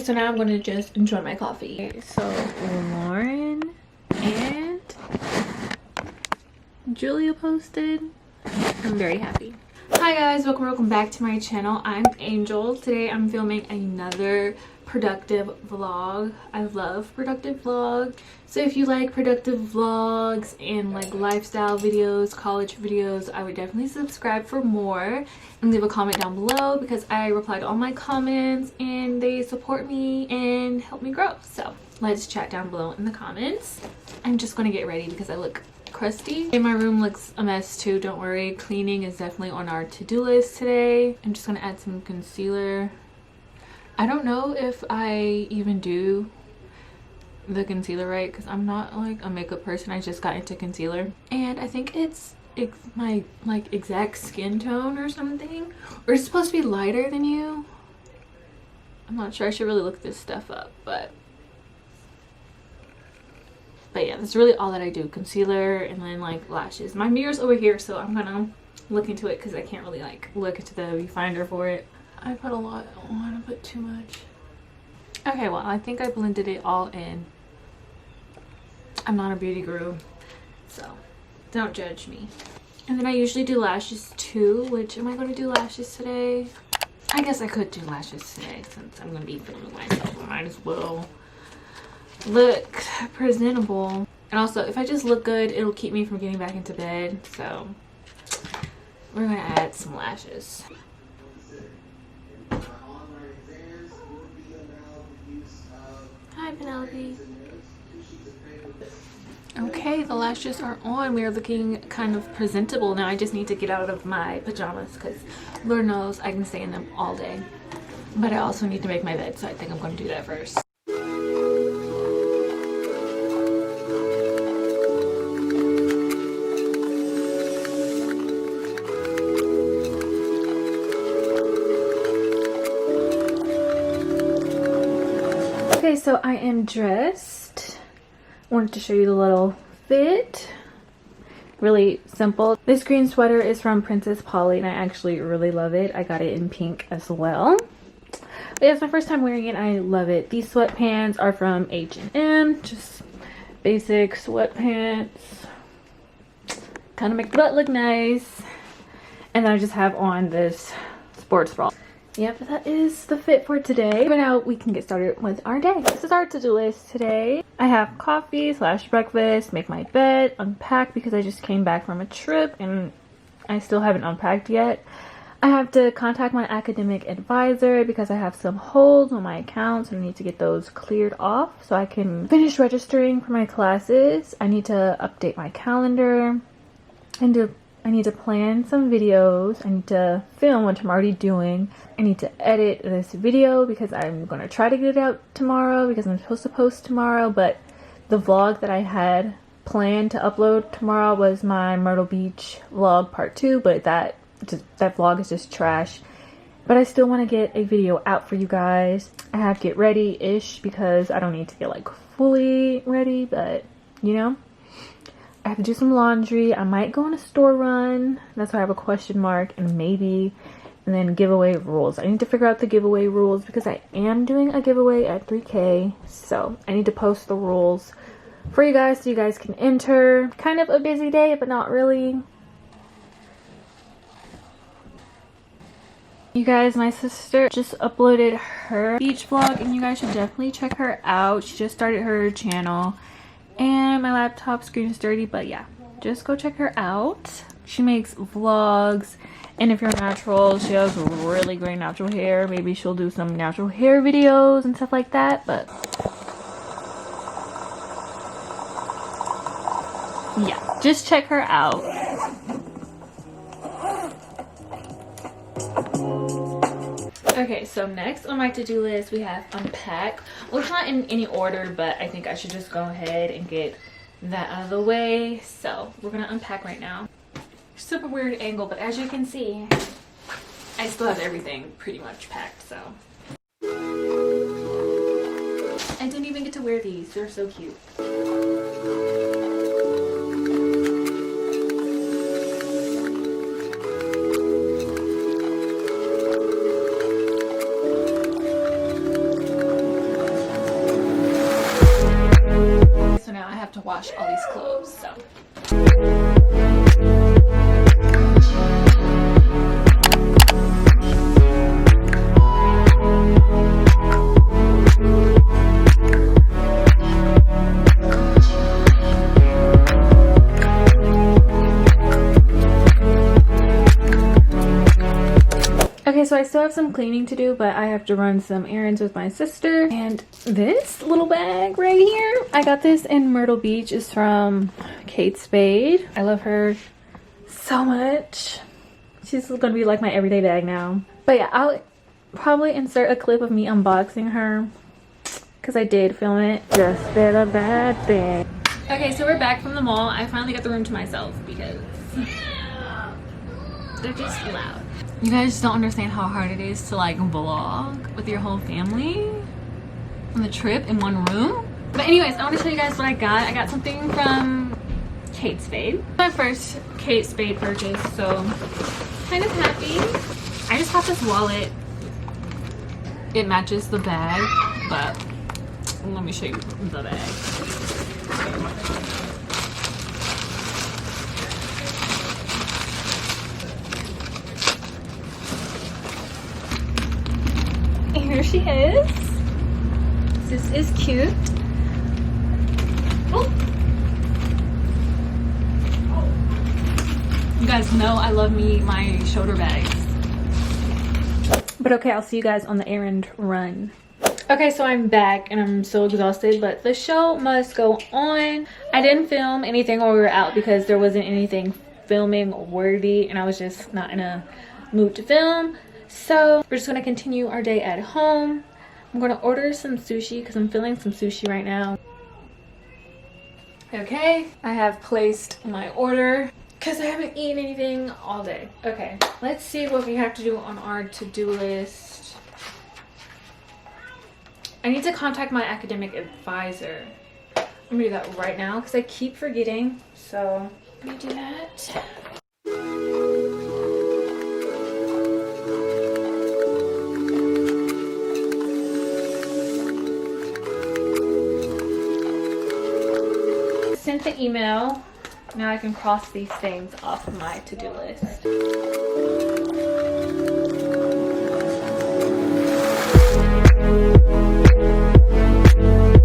so now I'm going to just enjoy my coffee. Okay, so Lauren and Julia posted. I'm very happy. Hi guys, welcome back to my channel. I'm Angel. Today I'm filming another productive vlog. I love productive vlogs. So if you like productive vlogs and like lifestyle videos, college videos, I would definitely subscribe for more and leave a comment down below because I reply to all my comments and they support me and help me grow. So let's chat down below in the comments. I'm just going to get ready because I look crusty and my room looks a mess too. Don't worry, cleaning is definitely on our to-do list today. I'm just gonna add some concealer. I don't know if I even do the concealer right because I'm not like a makeup person. I just got into concealer and I think it's my like exact skin tone or something, or it's supposed to be lighter than you. I'm not sure. I should really look this stuff up, but yeah, that's really all that I do. Concealer and then like lashes. My mirror's over here, so I'm gonna look into it because I can't really like look into the viewfinder for it. I put a lot on. I put too much. Okay, well, I think I blended it all in. I'm not a beauty guru, so don't judge me. And then I usually do lashes too, which am I going to do lashes today? I guess I could do lashes today since I'm going to be filming myself. I might as well look presentable. And also, if I just look good, it'll keep me from getting back into bed. So we're going to add some lashes. Hi, Penelope. Okay, the lashes are on. We are looking kind of presentable now. I just need to get out of my pajamas because Lord knows I can stay in them all day. But I also need to make my bed, so I think I'm going to do that first. Okay, so I am dressed. Wanted to show you the little fit. Really simple. This green sweater is from Princess Polly and I actually really love it. I got it in pink as well. But yeah, it's my first time wearing it. I love it. These sweatpants are from H&M. Just basic sweatpants. Kind of make the butt look nice. And then I just have on this sports bra. Yep, that is the fit for today. But now we can get started with our day. This is our to-do list today. I have coffee / breakfast, make my bed, unpack because I just came back from a trip and I still haven't unpacked yet. I have to contact my academic advisor because I have some holds on my accounts and I need to get those cleared off so I can finish registering for my classes. I need to update my calendar and I need to plan some videos. I need to film, which I'm already doing. I need to edit this video because I'm going to try to get it out tomorrow because I'm supposed to post tomorrow. But the vlog that I had planned to upload tomorrow was my Myrtle Beach vlog part 2. But that vlog is just trash. But I still want to get a video out for you guys. I have to get ready-ish because I don't need to get like fully ready. But, you know. I have to do some laundry. I might go on a store run. That's why I have a question mark and maybe. And then giveaway rules. I need to figure out the giveaway rules because I am doing a giveaway at 3K. So I need to post the rules for you guys so you guys can enter. Kind of a busy day, but not really. You guys, my sister just uploaded her beach vlog and you guys should definitely check her out. She just started her channel. And my laptop screen is dirty, but yeah, just go check her out. She makes vlogs, and if you're natural, she has really great natural hair. Maybe she'll do some natural hair videos and stuff like that, but yeah, just check her out. Okay, so next on my to-do list we have unpack. Well, it's not in any order, but I think I should just go ahead and get that out of the way. So we're gonna unpack right now. Super weird angle, but as you can see, I still have everything pretty much packed. So I didn't even get to wear these. They're so cute. wash all these clothes. So okay, so I still have some cleaning to do, but I have to run some errands with my sister. And this little bag right here, I got this in Myrtle Beach, is from Kate Spade. I love her so much. She's gonna be like my everyday bag now. But yeah, I'll probably insert a clip of me unboxing her because I did film it. Just did a bad thing. Okay, so we're back from the mall. I finally got the room to myself because they're just loud. You guys don't understand how hard it is to like vlog with your whole family on the trip in one room. But anyways, I want to show you guys what I got. I got something from Kate Spade. My first Kate Spade purchase, so kind of happy. I just got this wallet. It matches the bag, but let me show you the bag. Here she is. This is cute. Oh. You guys know I love me my shoulder bags. But okay, I'll see you guys on the errand run. Okay, so I'm back and I'm so exhausted, but the show must go on. I didn't film anything while we were out because there wasn't anything filming worthy and I was just not in a mood to film. So we're just gonna continue our day at home. I'm gonna order some sushi because I'm feeling some sushi right now. Okay, I have placed my order because I haven't eaten anything all day. Okay, let's see what we have to do on our to-do list. I need to contact my academic advisor. I'm gonna do that right now because I keep forgetting. So let me do that. Sent the email. Now I can cross these things off of my to-do list.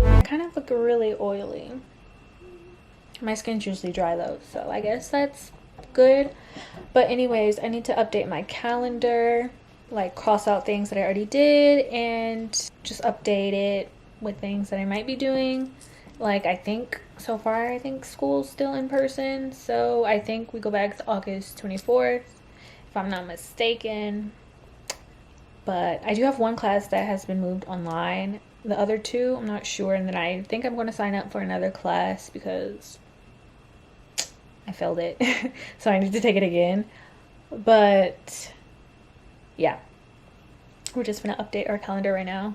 I kind of look really oily. My skin's usually dry though, so I guess that's good. But anyways, I need to update my calendar, like cross out things that I already did and just update it with things that I might be doing. Like I think so far I think school's still in person, so I think we go back to August 24th if I'm not mistaken. But I do have one class that has been moved online. The other two I'm not sure, and then I think I'm going to sign up for another class because I failed it. So I need to take it again. But yeah, we're just going to update our calendar right now.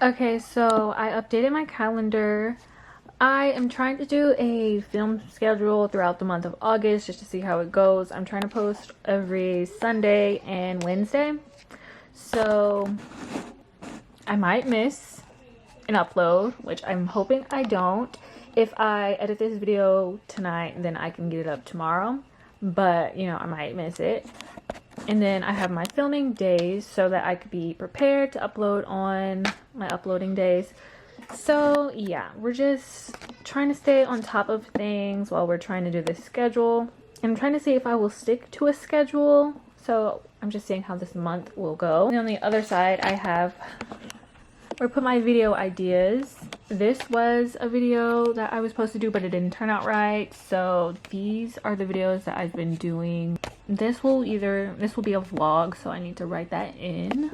Okay, so I updated my calendar. I am trying to do a film schedule throughout the month of August just to see how it goes. I'm trying to post every Sunday and Wednesday. So I might miss an upload, which I'm hoping I don't. If I edit this video tonight, then I can get it up tomorrow. But, you know, I might miss it. And then I have my filming days so that I could be prepared to upload on my uploading days. So yeah, we're just trying to stay on top of things while we're trying to do this schedule. And I'm trying to see if I will stick to a schedule. So I'm just seeing how this month will go. And on the other side, I have where I put my video ideas. This was a video that I was supposed to do, but it didn't turn out right. So these are the videos that I've been doing. This will be a vlog, so I need to write that in.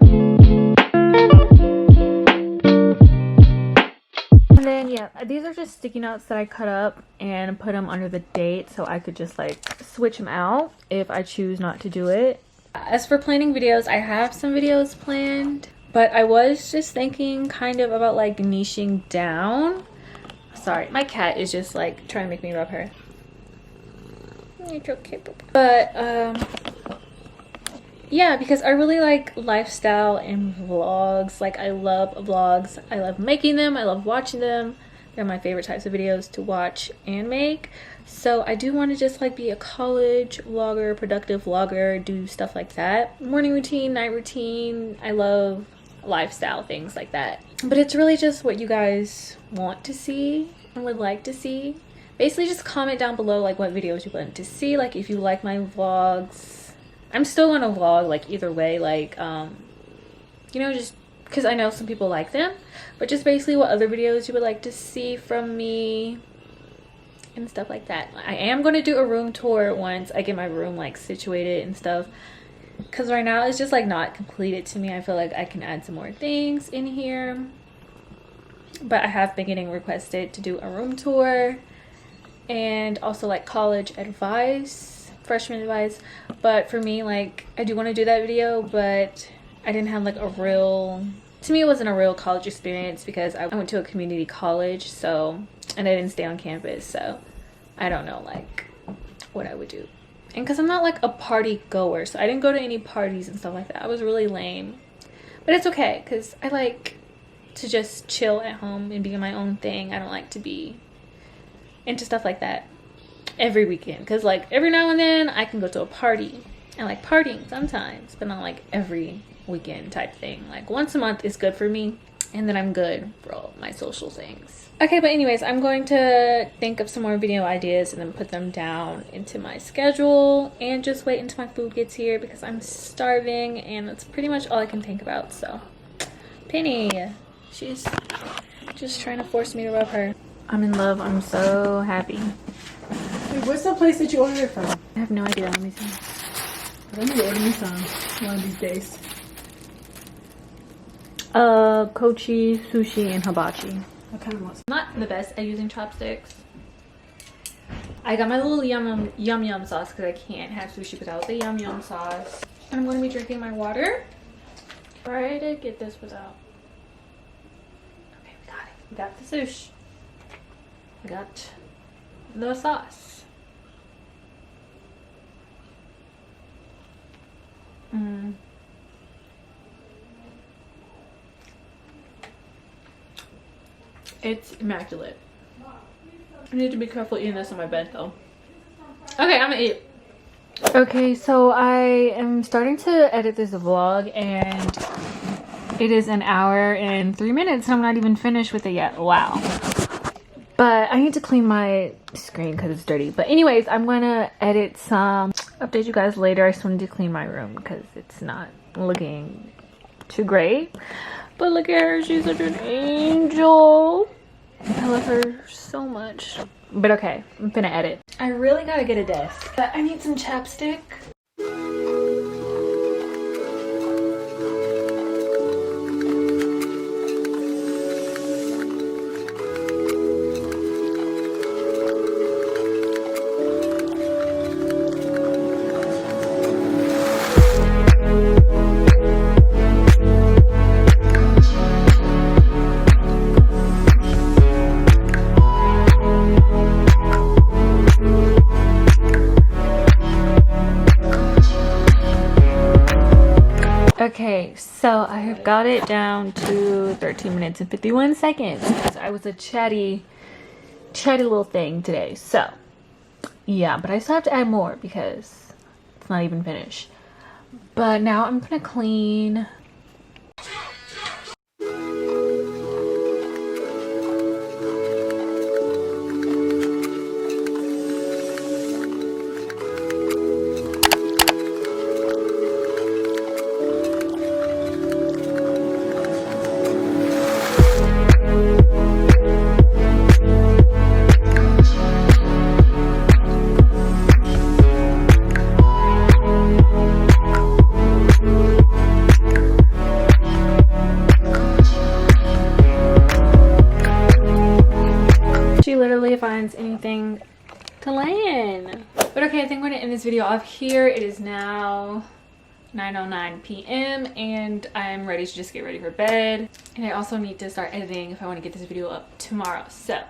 And then yeah, these are just sticky notes that I cut up and put them under the date so I could just like switch them out if I choose not to do it. As for planning videos, I have some videos planned, but I was just thinking kind of about like niching down. Sorry, my cat is just like trying to make me rub her. It's okay. But yeah, because I really like lifestyle and vlogs. Like, I love vlogs. I love making them. I love watching them. They're my favorite types of videos to watch and make. So I do want to just like be a college vlogger, productive vlogger, do stuff like that. Morning routine, night routine. I love lifestyle things like that. But it's really just what you guys want to see and would like to see. Basically, just comment down below like what videos you want to see. Like, if you like my vlogs, I'm still gonna vlog like either way. Like, you know, just because I know some people like them, but just basically what other videos you would like to see from me and stuff like that. I am going to do a room tour once I get my room like situated and stuff, because right now it's just like not completed to me. I feel like I can add some more things in here, but I have been getting requested to do a room tour and also like college advice, freshman advice. But for me, like, I do want to do that video, but I didn't have like a real, to me it wasn't a real college experience because I went to a community college, so, and I didn't stay on campus, so I don't know like what I would do. And because I'm not like a party goer, so I didn't go to any parties and stuff like that. I was really lame, but it's okay because I like to just chill at home and be my own thing. I don't like to be into stuff like that every weekend, because like every now and then I can go to a party. I like partying sometimes, but not like every weekend type thing. Like once a month is good for me, and then I'm good for all my social things. Okay, but anyways, I'm going to think of some more video ideas and then put them down into my schedule and just wait until my food gets here because I'm starving and that's pretty much all I can think about. So Penny, she's just trying to force me to rub her. I'm in love. I'm so happy. Wait, what's the place that you ordered it from? I have no idea. Let me see. Let me order me some one of these days. Kochi, sushi, and hibachi. I kind of want some. I'm not the best at using chopsticks. I got my little yum sauce because I can't have sushi without the yum sauce. And I'm going to be drinking my water. Try to get this without. Okay, we got it. We got the sushi. We got the sauce. It's immaculate. I need to be careful eating this on my bed though. Okay, I'm gonna eat. Okay, so I am starting to edit this vlog and it is an hour and 3 minutes and I'm not even finished with it yet. Wow. But I need to clean my screen because it's dirty. But anyways, I'm gonna edit some, update you guys later. I just wanted to clean my room because it's not looking too great. But look at her, she's such an angel. I love her so much. But okay, I'm finna edit. I really gotta get a desk, but I need some chapstick. Okay, so I have got it down to 13 minutes and 51 seconds because I was a chatty little thing today. So yeah, but I still have to add more because it's not even finished. But now I'm gonna clean. Finds anything to lay in. But okay, I think I'm going to end this video off here. It is now 9:09 p.m. and I'm ready to just get ready for bed. And I also need to start editing if I want to get this video up tomorrow. So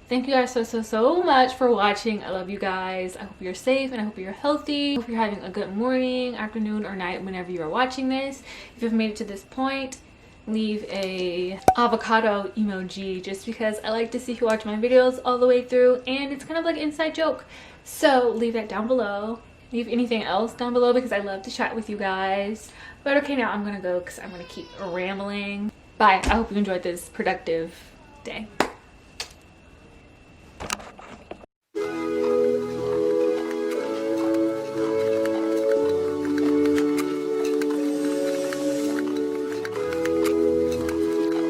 Thank you guys so much for watching. I love you guys. I hope you're safe and I hope you're healthy. I hope you're having a good morning, afternoon, or night whenever you are watching this. If you've made it to this point, leave a avocado emoji, just because I like to see who watch my videos all the way through, and it's kind of like an inside joke. So leave that down below. Leave anything else down below because I love to chat with you guys. But okay, now I'm gonna go because I'm gonna keep rambling. Bye. I hope you enjoyed this productive day.